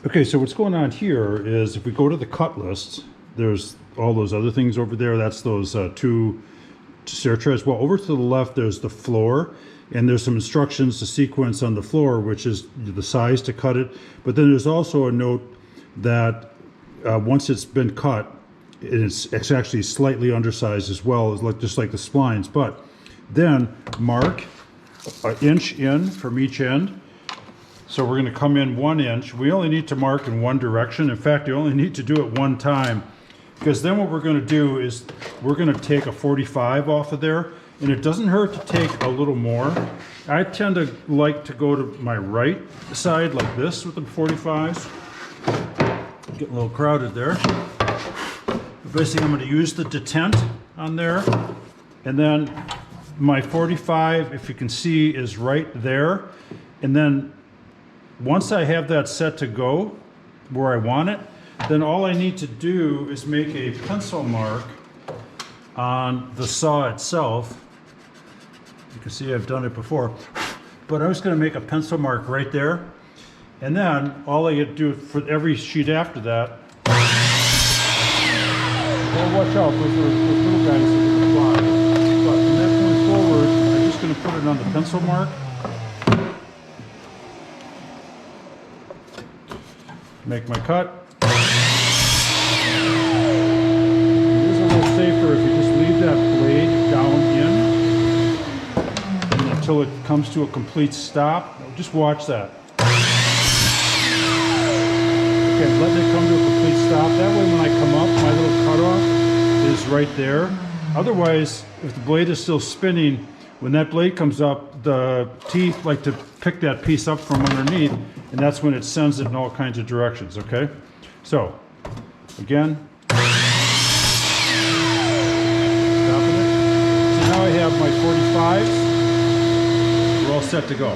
Okay, so what's going on here is if we go to the cut list, there's all those other things over there. That's those two stair treads. Well, over to the left, there's the floor, and there's some instructions to sequence on the floor, which is the size to cut it. But then there's also a note that once it's been cut, it's actually slightly undersized as well, as just like the splines. But then mark an inch in from each end. So we're going to come in 1 inch. We only need to mark in one direction. In fact, you only need to do it one time, because then what we're going to do is we're going to take a 45 off of there, and it doesn't hurt to take a little more. I tend to like to go to my right side like this with the 45s. Getting a little crowded there. Basically, I'm going to use the detent on there, and then my 45, if you can see, is right there. And then once I have that set to go where I want it, then all I need to do is make a pencil mark on the saw itself. You can see I've done it before, but I'm just going to make a pencil mark right there. And then all I get to do for every sheet after that, watch out, those little guys that can fly. But from that point forward, I'm just going to put it on the pencil mark. Make my cut. It is a little safer if you just leave that blade down in and until it comes to a complete stop. Just watch that. Okay, letting it come to a complete stop. That way when I come up, my little cutoff is right there. Otherwise, if the blade is still spinning, when that blade comes up, the teeth like to pick that piece up from underneath, and that's when it sends it in all kinds of directions, okay? So, again, stopping it. So now I have my 45s. We're all set to go.